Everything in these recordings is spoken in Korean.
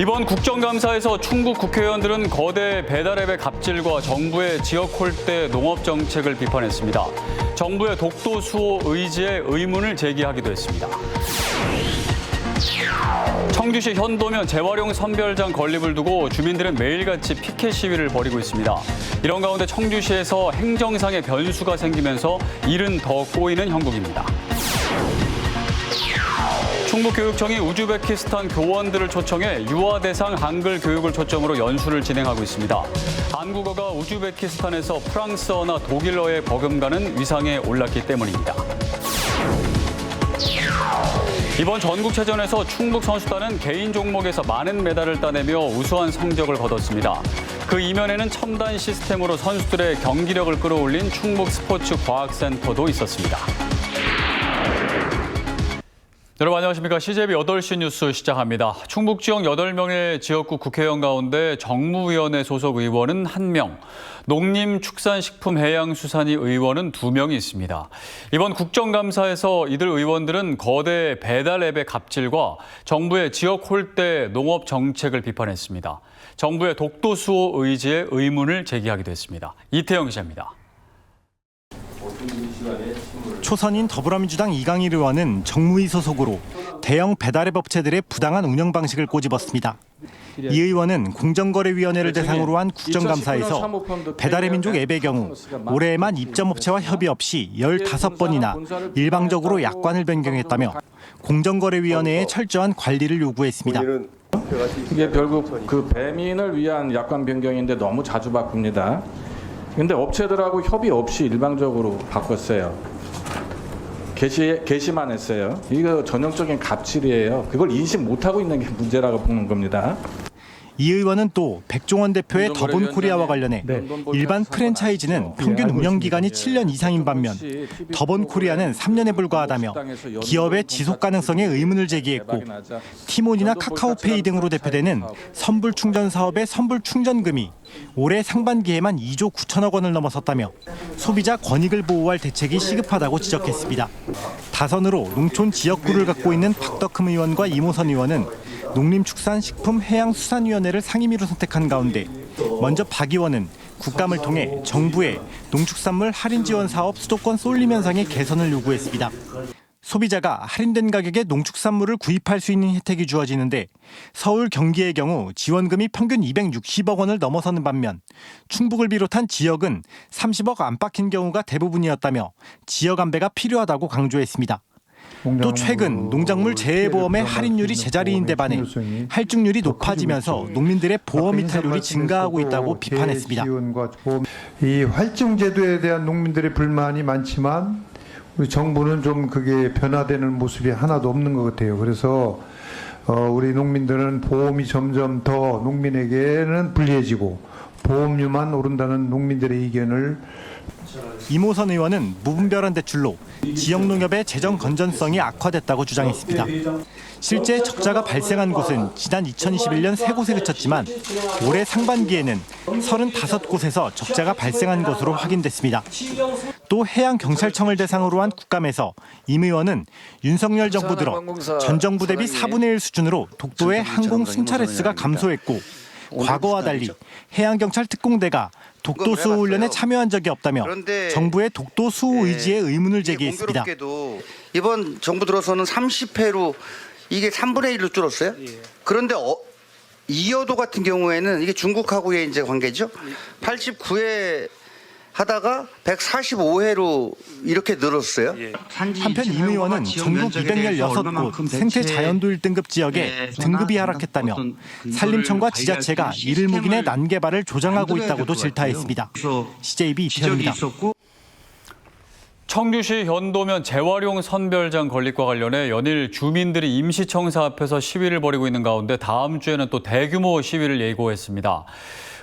이번 국정감사에서 충북 국회의원들은 거대 배달앱의 갑질과 정부의 지역 홀대 농업 정책을 비판했습니다. 정부의 독도 수호 의지에 의문을 제기하기도 했습니다. 청주시 현도면 재활용 선별장 건립을 두고 주민들은 매일같이 피켓 시위를 벌이고 있습니다. 이런 가운데 청주시에서 행정상의 변수가 생기면서 일은 더 꼬이는 형국입니다. 충북교육청이 우즈베키스탄 교원들을 초청해 유아 대상 한글 교육을 초점으로 연수를 진행하고 있습니다. 한국어가 우즈베키스탄에서 프랑스어나 독일어에 버금가는 위상에 올랐기 때문입니다. 이번 전국체전에서 충북 선수단은 개인 종목에서 많은 메달을 따내며 우수한 성적을 거뒀습니다. 그 이면에는 첨단 시스템으로 선수들의 경기력을 끌어올린 충북스포츠과학센터도 있었습니다. 여러분 안녕하십니까. CJB 8시 뉴스 시작합니다. 충북 지역 8명의 지역구 국회의원 가운데 정무위원회 소속 의원은 1명, 농림축산식품해양수산위 의원은 2명이 있습니다. 이번 국정감사에서 이들 의원들은 거대 배달앱의 갑질과 정부의 지역 홀대 농업 정책을 비판했습니다. 정부의 독도 수호 의지에 의문을 제기하기도 했습니다. 이태영 기자입니다. 초선인 더불어민주당 이강일 의원은 정무위 소속으로 대형 배달앱 업체들의 부당한 운영 방식을 꼬집었습니다. 이 의원은 공정거래위원회를 대상으로 한 국정감사에서 배달의 민족 앱의 경우 올해에만 입점업체와 협의 없이 15번이나 일방적으로 약관을 변경했다며 공정거래위원회에 철저한 관리를 요구했습니다. 이게 결국 그 배민을 위한 약관 변경인데 너무 자주 바꿉니다. 근데 업체들하고 협의 없이 일방적으로 바꿨어요. 게시만 했어요. 이거 전형적인 갑질이에요. 그걸 인식 못하고 있는 게 문제라고 보는 겁니다. 이 의원은 또 백종원 대표의 더본코리아와 관련해 일반 프랜차이즈는 평균 운영기간이 7년 이상인 반면 더본코리아는 3년에 불과하다며 기업의 지속 가능성에 의문을 제기했고 티몬이나 카카오페이 등으로 대표되는 선불 충전 사업의 선불 충전금이 올해 상반기에만 2조 9천억 원을 넘어섰다며 소비자 권익을 보호할 대책이 시급하다고 지적했습니다. 다선으로 농촌 지역구를 갖고 있는 박덕흠 의원과 이모선 의원은 농림축산식품해양수산위원회를 상임위로 선택한 가운데 먼저 박 의원은 국감을 통해 정부의 농축산물 할인 지원 사업 수도권 쏠림 현상의 개선을 요구했습니다. 소비자가 할인된 가격에 농축산물을 구입할 수 있는 혜택이 주어지는데 서울, 경기의 경우 지원금이 평균 260억 원을 넘어서는 반면 충북을 비롯한 지역은 30억 안팎인 경우가 대부분이었다며 지역 안배가 필요하다고 강조했습니다. 또 최근 농작물 재해보험의 할인율이 제자리인데 반해 할증률이 높아지면서 농민들의 보험 이탈률이 증가하고 있다고 비판했습니다. 이 할증 제도에 대한 농민들의 불만이 많지만 우리 정부는 좀 그게 변화되는 모습이 하나도 없는 것 같아요. 그래서 우리 농민들은 보험이 점점 더 농민에게는 불리해지고 보험료만 오른다는 농민들의 의견을 이모선 의원은 무분별한 대출로 지역 농협의 재정 건전성이 악화됐다고 주장했습니다. 실제 적자가 발생한 곳은 지난 2021년 3곳에 그쳤지만 올해 상반기에는 35곳에서 적자가 발생한 것으로 확인됐습니다. 또 해양경찰청을 대상으로 한 국감에서 임 의원은 윤석열 정부 들어 전 정부 대비 4분의 1 수준으로 독도의 항공 순찰 횟수가 감소했고 과거와 달리 해양경찰 특공대가 독도 수호 훈련에 참여한 적이 없다며 정부의 독도 수호 의지에 의문을 제기했습니다. 이번 정부 들어서는 30회로 이게 3분의 1로 줄었어요. 그런데 이여도 같은 경우에는 이게 중국하고의 이제 관계죠. 89회 하다가 145회로 이렇게 늘었어요. 한편 임 의원은 전국 216곳 생태 자연도 1등급 지역에 등급이 하락했다며 산림청과 지자체가 이를 묵인해 난개발을 조장하고 있다고도 질타했습니다. CJB 이태현입니다. 청주시 현도면 재활용 선별장 건립과 관련해 연일 주민들이 임시청사 앞에서 시위를 벌이고 있는 가운데 다음 주에는 또 대규모 시위를 예고했습니다.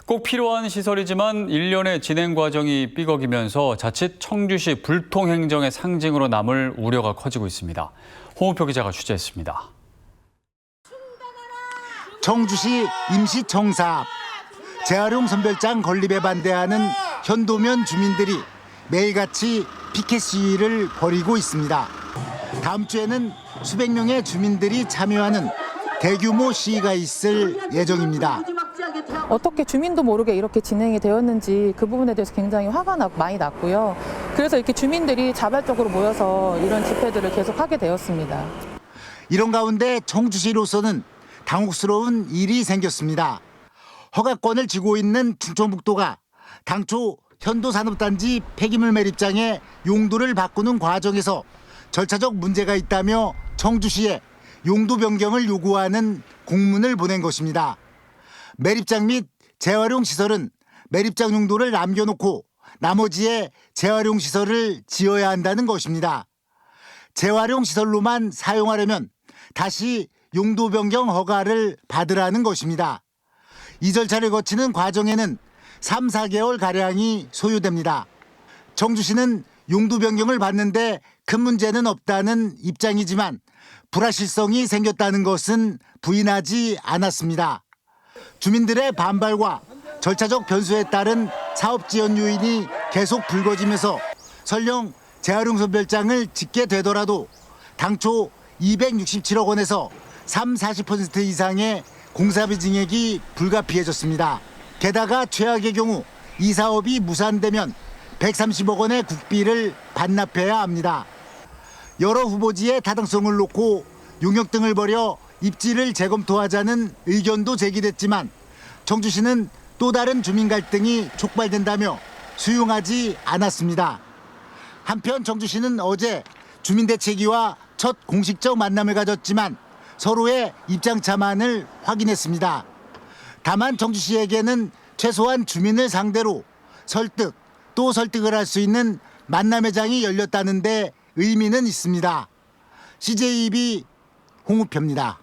꼭 필요한 시설이지만 일련의 진행 과정이 삐걱이면서 자칫 청주시 불통행정의 상징으로 남을 우려가 커지고 있습니다. 홍우표 기자가 취재했습니다. 청주시 임시청사 앞 재활용 선별장 건립에 반대하는 현도면 주민들이 매일같이 피켓 시위를 벌이고 있습니다. 다음 주에는 수백 명의 주민들이 참여하는 대규모 시위가 있을 예정입니다. 어떻게 주민도 모르게 이렇게 진행이 되었는지 그 부분에 대해서 굉장히 많이 났고요. 그래서 이렇게 주민들이 자발적으로 모여서 이런 집회들을 계속하게 되었습니다. 이런 가운데 청주시로서는 당혹스러운 일이 생겼습니다. 허가권을 쥐고 있는 충청북도가 당초 현도산업단지 폐기물 매립장의 용도를 바꾸는 과정에서 절차적 문제가 있다며 청주시에 용도 변경을 요구하는 공문을 보낸 것입니다. 매립장 및 재활용 시설은 매립장 용도를 남겨놓고 나머지에 재활용 시설을 지어야 한다는 것입니다. 재활용 시설로만 사용하려면 다시 용도 변경 허가를 받으라는 것입니다. 이 절차를 거치는 과정에는 3, 4개월가량이 소요됩니다. 청주시는 용도 변경을 받는데 큰 문제는 없다는 입장이지만 불확실성이 생겼다는 것은 부인하지 않았습니다. 주민들의 반발과 절차적 변수에 따른 사업 지연 요인이 계속 불거지면서 설령 재활용 선별장을 짓게 되더라도 당초 267억 원에서 40% 이상의 공사비 증액이 불가피해졌습니다. 게다가 최악의 경우 이 사업이 무산되면 130억 원의 국비를 반납해야 합니다. 여러 후보지의 타당성을 놓고 용역 등을 벌여 입지를 재검토하자는 의견도 제기됐지만 청주시는 또 다른 주민 갈등이 촉발된다며 수용하지 않았습니다. 한편 청주시는 어제 주민대책위와 첫 공식적 만남을 가졌지만 서로의 입장 차만을 확인했습니다. 다만 청주시에게는 최소한 주민을 상대로 설득 또 설득을 할 수 있는 만남의 장이 열렸다는데 의미는 있습니다. CJEB 홍우표입니다.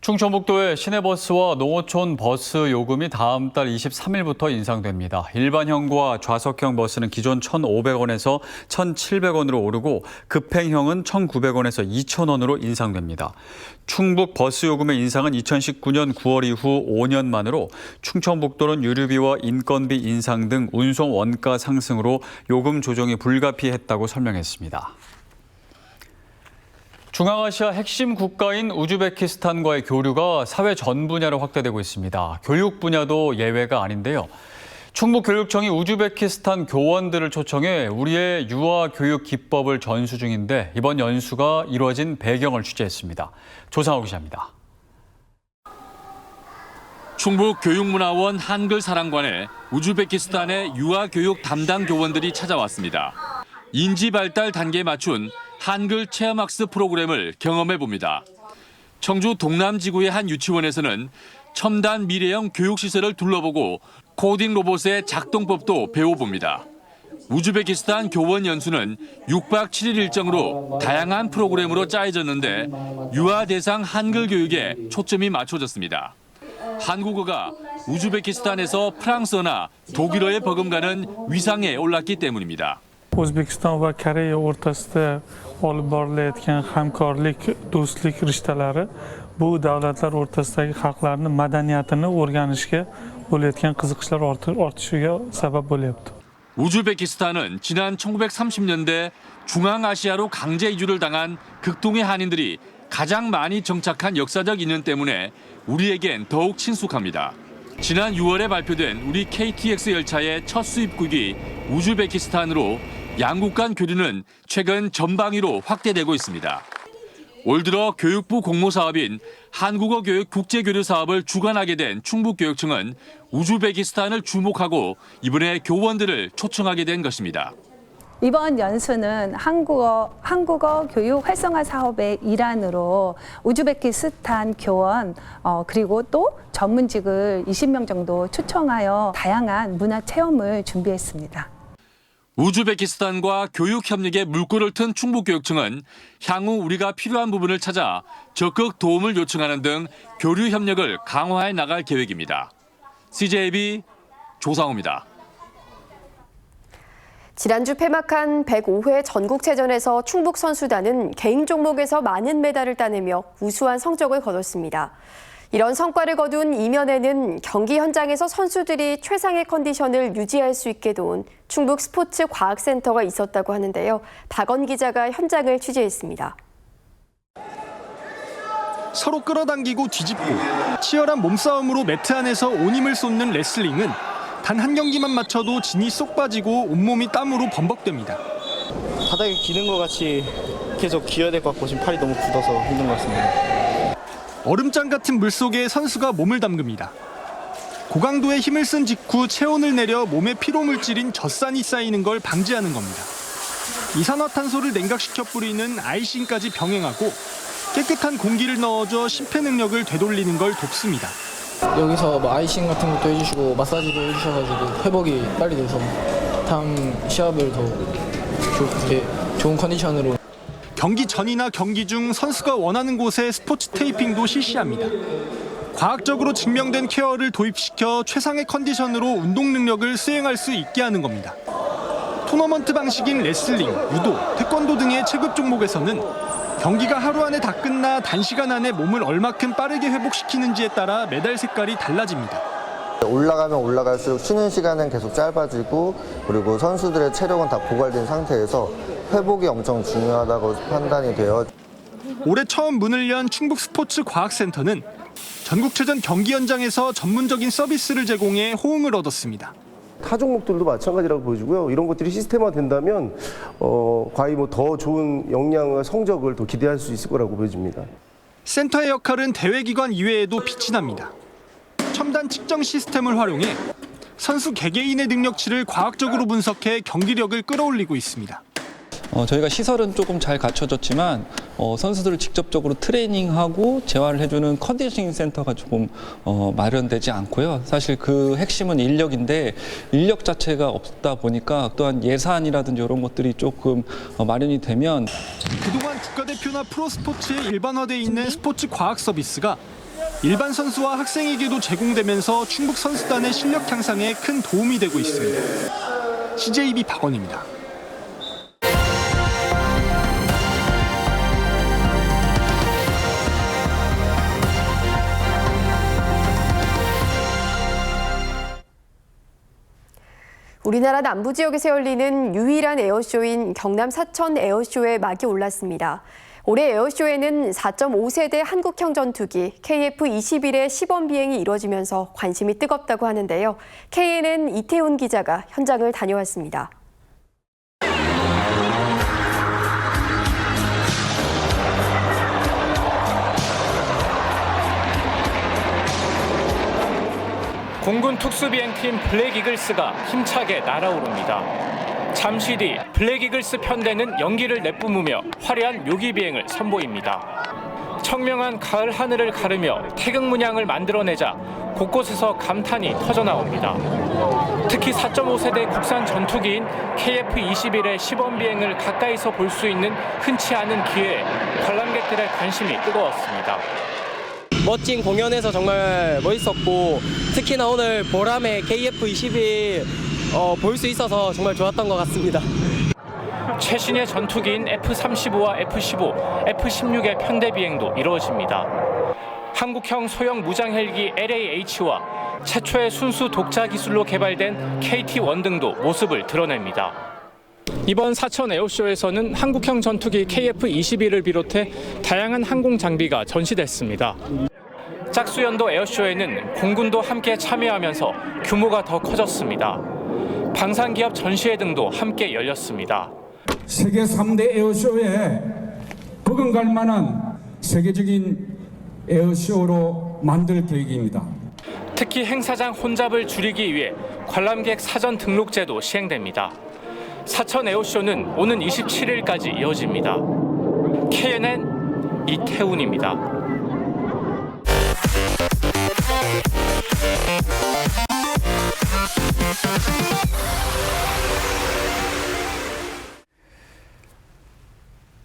충청북도의 시내버스와 농어촌 버스 요금이 다음 달 23일부터 인상됩니다. 일반형과 좌석형 버스는 기존 1,500원에서 1,700원으로 오르고 급행형은 1,900원에서 2,000원으로 인상됩니다. 충북 버스 요금의 인상은 2019년 9월 이후 5년 만으로 충청북도는 유류비와 인건비 인상 등 운송 원가 상승으로 요금 조정이 불가피했다고 설명했습니다. 중앙아시아 핵심 국가인 우즈베키스탄과의 교류가 사회 전 분야로 확대되고 있습니다. 교육 분야도 예외가 아닌데요. 충북교육청이 우즈베키스탄 교원들을 초청해 우리의 유아 교육 기법을 전수 중인데 이번 연수가 이루어진 배경을 취재했습니다. 조상호 기자입니다. 충북교육문화원 한글사랑관에 우즈베키스탄의 유아 교육 담당 교원들이 찾아왔습니다. 인지 발달 단계에 맞춘 한글 체험학습 프로그램을 경험해 봅니다. 청주 동남지구의 한 유치원에서는 첨단 미래형 교육시설을 둘러보고 코딩 로봇의 작동법도 배워봅니다. 우즈베키스탄 교원 연수는 6박 7일 일정으로 다양한 프로그램으로 짜여졌는데 유아 대상 한글 교육에 초점이 맞춰졌습니다. 한국어가 우즈베키스탄에서 프랑스어나 독일어에 버금가는 위상에 올랐기 때문입니다. O'zbekiston va Koreya o'rtasida olib borilayotgan hamkorlik, do'stlik rishtalari bu davlatlar o'rtasidagi xalqlarning madaniyatini o'rganishga bo'layotgan qiziqishlar ortishiga sabab bo'lyapti. 우즈베키스탄은 지난 1930년대 중앙아시아로 강제 이주를 당한 극동의 한인들이 가장 많이 정착한 역사적 인연 때문에 우리에겐 더욱 친숙합니다. 지난 6월에 발표된 우리 KTX 열차의 첫 수입국이 우즈베키스탄으로 양국 간 교류는 최근 전방위로 확대되고 있습니다. 올 들어 교육부 공모 사업인 한국어 교육 국제교류 사업을 주관하게 된 충북교육청은 우즈베키스탄을 주목하고 이번에 교원들을 초청하게 된 것입니다. 이번 연수는 한국어 교육 활성화 사업의 일환으로 우즈베키스탄 교원 그리고 또 전문직을 20명 정도 초청하여 다양한 문화 체험을 준비했습니다. 우즈베키스탄과 교육 협력에 물꼬를 튼 충북교육청은 향후 우리가 필요한 부분을 찾아 적극 도움을 요청하는 등 교류 협력을 강화해 나갈 계획입니다. CJB 조상호입니다. 지난주 폐막한 105회 전국체전에서 충북 선수단은 개인 종목에서 많은 메달을 따내며 우수한 성적을 거뒀습니다. 이런 성과를 거둔 이면에는 경기 현장에서 선수들이 최상의 컨디션을 유지할 수 있게 도운 충북 스포츠과학센터가 있었다고 하는데요. 박원 기자가 현장을 취재했습니다. 서로 끌어당기고 뒤집고 치열한 몸싸움으로 매트 안에서 온 힘을 쏟는 레슬링은 단 한 경기만 맞춰도 진이 쏙 빠지고 온몸이 땀으로 범벅됩니다. 바닥에 기는 것 같이 계속 기어야 될 것 같고 지금 팔이 너무 굳어서 힘든 것 같습니다. 얼음장 같은 물속에 선수가 몸을 담급니다. 고강도의 힘을 쓴 직후 체온을 내려 몸에 피로물질인 젖산이 쌓이는 걸 방지하는 겁니다. 이산화탄소를 냉각시켜 뿌리는 아이싱까지 병행하고 깨끗한 공기를 넣어줘 심폐 능력을 되돌리는 걸 돕습니다. 여기서 뭐 아이싱 같은 것도 해주시고 마사지도 해주셔가지고 회복이 빨리 돼서 다음 시합을 더 좋은 컨디션으로. 경기 전이나 경기 중 선수가 원하는 곳에 스포츠 테이핑도 실시합니다. 과학적으로 증명된 케어를 도입시켜 최상의 컨디션으로 운동 능력을 수행할 수 있게 하는 겁니다. 토너먼트 방식인 레슬링, 유도, 태권도 등의 체급 종목에서는 경기가 하루 안에 다 끝나 단시간 안에 몸을 얼마큼 빠르게 회복시키는지에 따라 메달 색깔이 달라집니다. 올라가면 올라갈수록 쉬는 시간은 계속 짧아지고 그리고 선수들의 체력은 다 고갈된 상태에서 회복이 엄청 중요하다고 판단이 되어 올해 처음 문을 연 충북스포츠과학센터는 전국체전 경기 현장에서 전문적인 서비스를 제공해 호응을 얻었습니다. 타 종목들도 마찬가지라고 보여지고요. 이런 것들이 시스템화된다면 과히 뭐 더 좋은 역량과 성적을 더 기대할 수 있을 거라고 보여집니다. 센터의 역할은 대회기관 이외에도 빛이 납니다. 첨단 측정 시스템을 활용해 선수 개개인의 능력치를 과학적으로 분석해 경기력을 끌어올리고 있습니다. 저희가 시설은 조금 잘 갖춰졌지만 선수들을 직접적으로 트레이닝하고 재활을 해주는 컨디셔닝 센터가 조금 마련되지 않고요. 사실 그 핵심은 인력인데 인력 자체가 없다 보니까 또한 예산이라든지 이런 것들이 조금 마련이 되면 그동안 국가대표나 프로스포츠에 일반화돼 있는 스포츠 과학 서비스가 일반 선수와 학생에게도 제공되면서 충북 선수단의 실력 향상에 큰 도움이 되고 있습니다. CJB 박원입니다. 우리나라 남부 지역에서 열리는 유일한 에어쇼인 경남 사천 에어쇼에 막이 올랐습니다. 올해 에어쇼에는 4.5세대 한국형 전투기 KF-21의 시범 비행이 이뤄지면서 관심이 뜨겁다고 하는데요. KNN 이태훈 기자가 현장을 다녀왔습니다. 공군 특수비행팀 블랙이글스가 힘차게 날아오릅니다. 잠시 뒤 블랙이글스 편대는 연기를 내뿜으며 화려한 묘기 비행을 선보입니다. 청명한 가을 하늘을 가르며 태극 문양을 만들어내자 곳곳에서 감탄이 터져나옵니다. 특히 4.5세대 국산 전투기인 KF-21의 시범 비행을 가까이서 볼 수 있는 흔치 않은 기회에 관람객들의 관심이 뜨거웠습니다. 멋진 공연에서 정말 멋있었고 특히나 오늘 보람의 KF-21 볼 수 있어서 정말 좋았던 것 같습니다. 최신의 전투기인 F-35와 F-15, F-16의 편대 비행도 이루어집니다. 한국형 소형 무장 헬기 LAH와 최초의 순수 독자 기술로 개발된 KT-1 등도 모습을 드러냅니다. 이번 사천 에어쇼에서는 한국형 전투기 KF-21을 비롯해 다양한 항공 장비가 전시됐습니다. 짝수연도 에어쇼에는 공군도 함께 참여하면서 규모가 더 커졌습니다. 방산기업 전시회 등도 함께 열렸습니다. 세계 3대 에어쇼에 버금갈 만한 세계적인 에어쇼로 만들 계획입니다. 특히 행사장 혼잡을 줄이기 위해 관람객 사전 등록제도 시행됩니다. 사천 에어쇼는 오는 27일까지 이어집니다. KNN 이태훈입니다.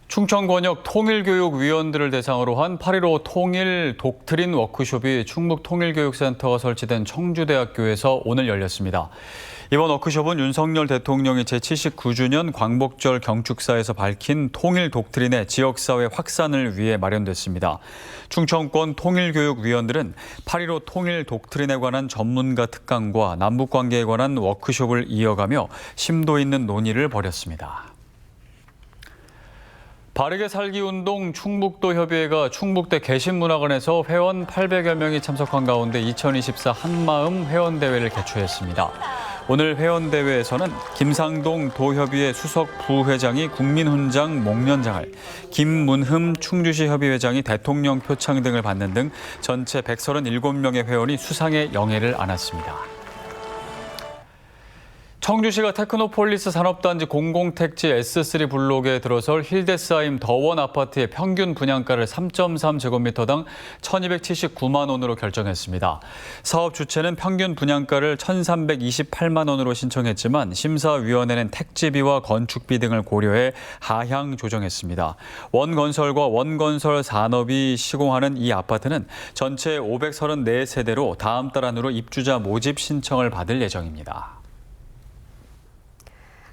충청권역 통일교육위원들을 대상으로 한 8.15 통일 독트린 워크숍이 충북통일교육센터가 설치된 청주대학교에서 오늘 열렸습니다. 이번 워크숍은 윤석열 대통령이 제79주년 광복절 경축사에서 밝힌 통일 독트린의 지역사회 확산을 위해 마련됐습니다. 충청권 통일교육위원들은 8.15 통일 독트린에 관한 전문가 특강과 남북관계에 관한 워크숍을 이어가며 심도 있는 논의를 벌였습니다. 바르게 살기 운동 충북도 협의회가 충북대 개신문화관에서 회원 800여 명이 참석한 가운데 2024 한마음 회원대회를 개최했습니다. 오늘 회원대회에서는 김상동 도협의회 수석 부회장이 국민훈장 목련장을, 김문흠 충주시 협의회장이 대통령 표창 등을 받는 등 전체 137명의 회원이 수상의 영예를 안았습니다. 청주시가 테크노폴리스 산업단지 공공택지 S3 블록에 들어설 힐데스하임 더원 아파트의 평균 분양가를 3.3제곱미터당 1,279만 원으로 결정했습니다. 사업 주체는 평균 분양가를 1,328만 원으로 신청했지만 심사위원회는 택지비와 건축비 등을 고려해 하향 조정했습니다. 원건설과 원건설 산업이 시공하는 이 아파트는 전체 534세대로 다음 달 안으로 입주자 모집 신청을 받을 예정입니다.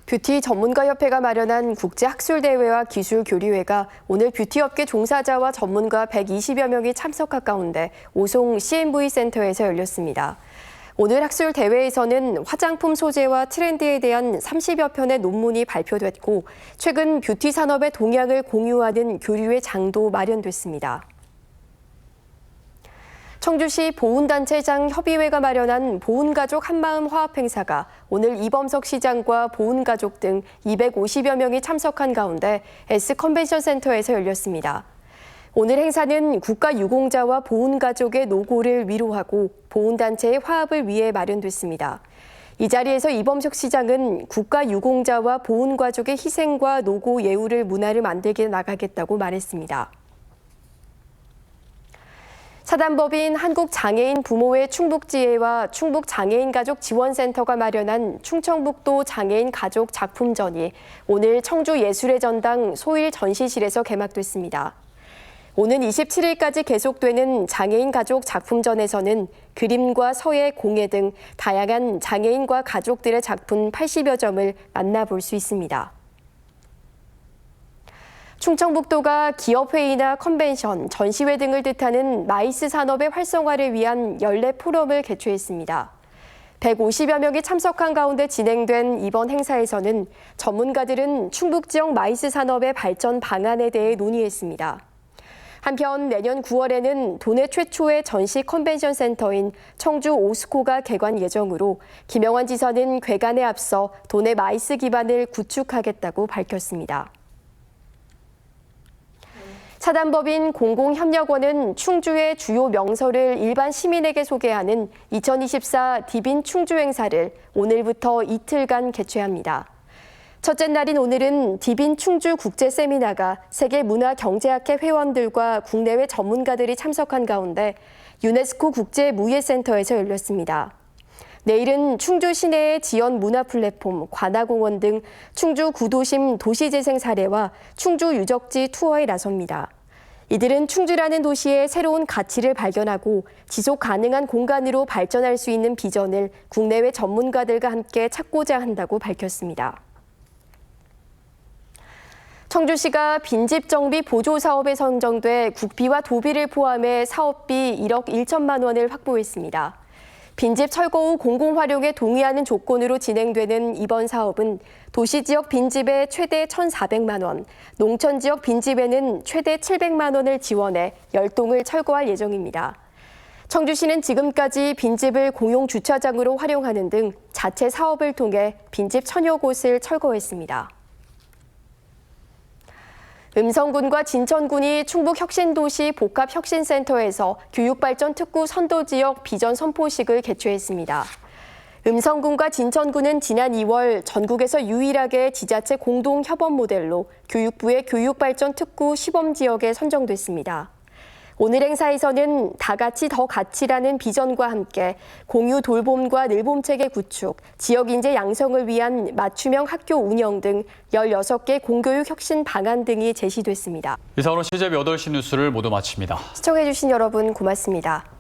뷰티 전문가협회가 마련한 국제학술대회와 기술교류회가 오늘 뷰티업계 종사자와 전문가 120여 명이 참석한 가운데 오송 CNV 센터에서 열렸습니다. 오늘 학술대회에서는 화장품 소재와 트렌드에 대한 30여 편의 논문이 발표됐고 최근 뷰티 산업의 동향을 공유하는 교류회 장도 마련됐습니다. 청주시 보훈단체장 협의회가 마련한 보훈가족 한마음 화합 행사가 오늘 이범석 시장과 보훈가족 등 250여 명이 참석한 가운데 S컨벤션센터에서 열렸습니다. 오늘 행사는 국가유공자와 보훈가족의 노고를 위로하고 보훈단체의 화합을 위해 마련됐습니다. 이 자리에서 이범석 시장은 국가유공자와 보훈가족의 희생과 노고 예우를 문화를 만들게 나가겠다고 말했습니다. 사단법인 한국장애인 부모회 충북지회와 충북장애인가족지원센터가 마련한 충청북도 장애인 가족 작품전이 오늘 청주예술의 전당 소일 전시실에서 개막됐습니다. 오는 27일까지 계속되는 장애인 가족 작품전에서는 그림과 서예, 공예 등 다양한 장애인과 가족들의 작품 80여 점을 만나볼 수 있습니다. 충청북도가 기업회의나 컨벤션, 전시회 등을 뜻하는 마이스 산업의 활성화를 위한 연례 포럼을 개최했습니다. 150여 명이 참석한 가운데 진행된 이번 행사에서는 전문가들은 충북 지역 마이스 산업의 발전 방안에 대해 논의했습니다. 한편 내년 9월에는 도내 최초의 전시 컨벤션 센터인 청주 오스코가 개관 예정으로 김영환 지사는 개관에 앞서 도내 마이스 기반을 구축하겠다고 밝혔습니다. 사단법인 공공협력원은 충주의 주요 명소를 일반 시민에게 소개하는 2024 디빈 충주 행사를 오늘부터 이틀간 개최합니다. 첫째 날인 오늘은 디빈 충주 국제 세미나가 세계문화경제학회 회원들과 국내외 전문가들이 참석한 가운데 유네스코 국제무예센터에서 열렸습니다. 내일은 충주 시내의 지연 문화 플랫폼, 관아공원 등 충주 구도심 도시재생 사례와 충주 유적지 투어에 나섭니다. 이들은 충주라는 도시의 새로운 가치를 발견하고 지속 가능한 공간으로 발전할 수 있는 비전을 국내외 전문가들과 함께 찾고자 한다고 밝혔습니다. 청주시가 빈집 정비 보조 사업에 선정돼 국비와 도비를 포함해 사업비 1억 1천만 원을 확보했습니다. 빈집 철거 후 공공활용에 동의하는 조건으로 진행되는 이번 사업은 도시지역 빈집에 최대 1,400만 원, 농촌지역 빈집에는 최대 700만 원을 지원해 10동을 철거할 예정입니다. 청주시는 지금까지 빈집을 공용 주차장으로 활용하는 등 자체 사업을 통해 빈집 1,000여 곳을 철거했습니다. 음성군과 진천군이 충북혁신도시 복합혁신센터에서 교육발전특구 선도지역 비전 선포식을 개최했습니다. 음성군과 진천군은 지난 2월 전국에서 유일하게 지자체 공동협업 모델로 교육부의 교육발전특구 시범지역에 선정됐습니다. 오늘 행사에서는 다 같이 더 가치라는 비전과 함께 공유 돌봄과 늘봄체계 구축, 지역인재 양성을 위한 맞춤형 학교 운영 등 16개 공교육 혁신 방안 등이 제시됐습니다. 이상으로 CJB 8시 뉴스를 모두 마칩니다. 시청해주신 여러분 고맙습니다.